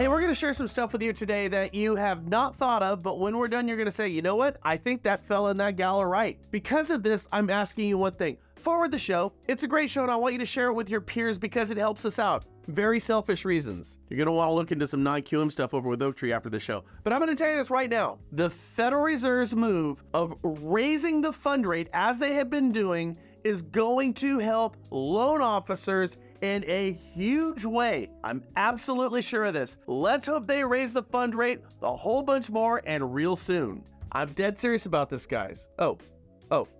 Hey, we're going to share some stuff with you today that you have not thought of, but when we're done, you're going to say, you know what? I think that fella and that gal are right. Because of this, I'm asking you one thing. Forward the show. It's a great show, and I want you to share it with your peers because it helps us out. Very selfish reasons. You're going to want to look into some non-QM stuff over with Oaktree after the show. But I'm going to tell you this right now. The Federal Reserve's move of raising the fund rate, as they have been doing, is going to help loan officers in a huge way. I'm absolutely sure of this. Let's hope they raise the fund rate a whole bunch more and real soon. I'm dead serious about this, guys. Oh,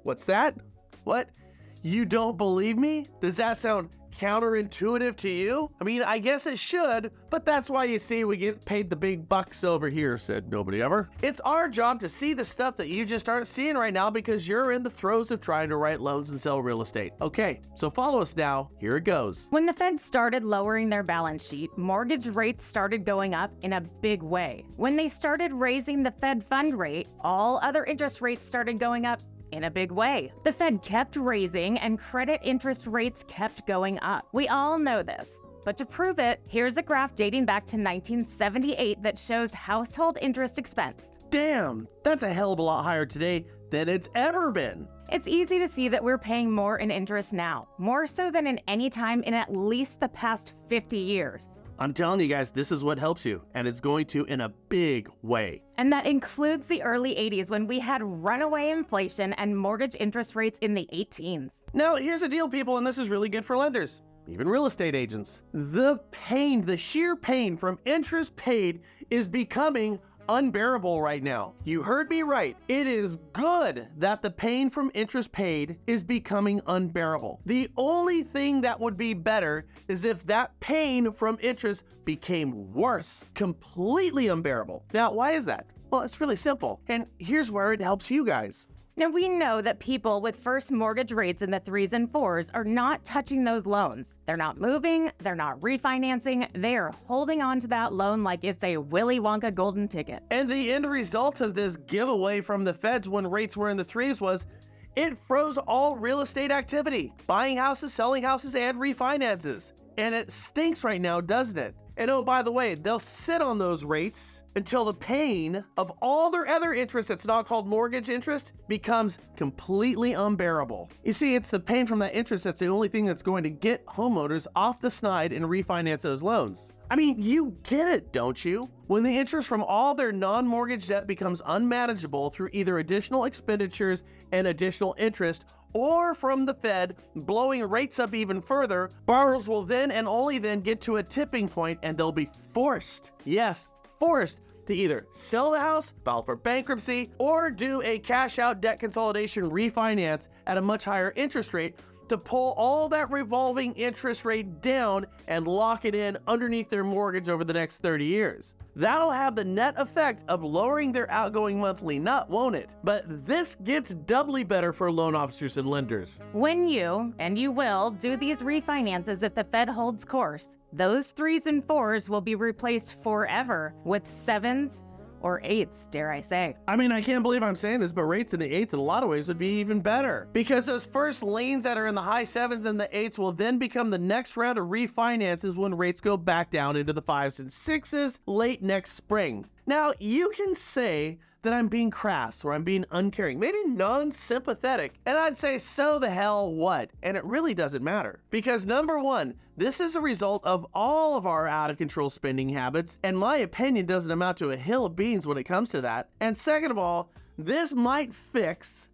what's that? What? You don't believe me? Does that sound counterintuitive to you? I mean, I guess it should, but that's why you see we get paid the big bucks over here, said nobody ever. It's our job to see the stuff that you just aren't seeing right now because you're in the throes of trying to write loans and sell real estate. Okay, so follow us now. Here it goes. When the Fed started lowering their balance sheet, mortgage rates started going up in a big way. When they started raising the Fed fund rate, all other interest rates started going up in a big way. The Fed kept raising and credit interest rates kept going up. We all know this. But to prove it, here's a graph dating back to 1978 that shows household interest expense. Damn, that's a hell of a lot higher today than it's ever been. It's easy to see that we're paying more in interest now, more so than in any time in at least the past 50 years. I'm telling you guys, this is what helps you, and it's going to in a big way. And that includes the early 80s when we had runaway inflation and mortgage interest rates in the 18s. Now, here's the deal, people, and this is really good for lenders, even real estate agents. The sheer pain from interest paid is becoming unbearable right now. You heard me right. It is good that the pain from interest paid is becoming unbearable. The only thing that would be better is if that pain from interest became worse, completely unbearable. Now, why is that? Well, it's really simple, and here's where it helps you guys. Now, we know that people with first mortgage rates in the 3s and 4s are not touching those loans. They're not moving, they're not refinancing, they are holding on to that loan like it's a Willy Wonka golden ticket. And the end result of this giveaway from the feds when rates were in the 3s was it froze all real estate activity, buying houses, selling houses, and refinances. And it stinks right now, doesn't it? And oh, by the way, they'll sit on those rates until the pain of all their other interest that's not called mortgage interest becomes completely unbearable. You see, it's the pain from that interest that's the only thing that's going to get homeowners off the snide and refinance those loans. I mean, you get it, don't you? When the interest from all their non-mortgage debt becomes unmanageable through either additional expenditures and additional interest, or from the Fed blowing rates up even further, borrowers will then and only then get to a tipping point and they'll be forced, yes, forced to either sell the house, file for bankruptcy, or do a cash out debt consolidation refinance at a much higher interest rate to pull all that revolving interest rate down and lock it in underneath their mortgage over the next 30 years. That'll have the net effect of lowering their outgoing monthly nut, won't it? But this gets doubly better for loan officers and lenders. When you, and you will, do these refinances if the Fed holds course, those 3s and 4s will be replaced forever with 7s or 8s, dare I say. I mean, I can't believe I'm saying this, but rates in the 8s in a lot of ways would be even better. Because those first liens that are in the high 7s and the 8s will then become the next round of refinances when rates go back down into the 5s and 6s late next spring. Now, you can say that I'm being crass or I'm being uncaring, maybe non-sympathetic, and I'd say so the hell what? And it really doesn't matter. Because number one, this is a result of all of our out-of-control spending habits, and my opinion doesn't amount to a hill of beans when it comes to that. And second of all, this might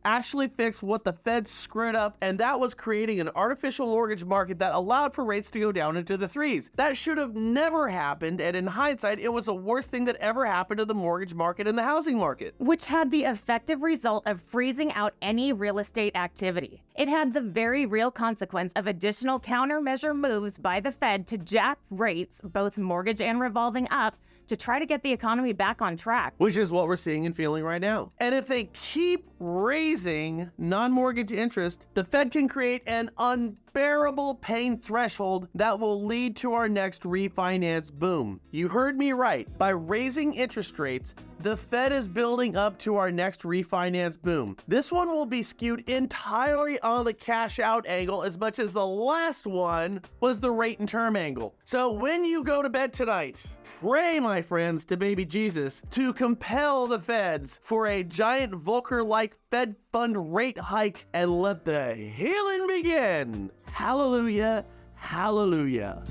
actually fix what the Fed screwed up, and that was creating an artificial mortgage market that allowed for rates to go down into the 3s. That should have never happened, and in hindsight, it was the worst thing that ever happened to the mortgage market and the housing market. Which had the effective result of freezing out any real estate activity. It had the very real consequence of additional countermeasure moves by the Fed to jack rates, both mortgage and revolving, up to try to get the economy back on track. Which is what we're seeing and feeling right now. And if they keep raising non-mortgage interest, the Fed can create an unbearable pain threshold that will lead to our next refinance boom. You heard me right. By raising interest rates, the Fed is building up to our next refinance boom. This one will be skewed entirely on the cash out angle as much as the last one was the rate and term angle. So when you go to bed tonight, pray, my friends, to baby Jesus to compel the Feds for a giant Volcker-like Fed fund rate hike and let the healing begin. Hallelujah, hallelujah.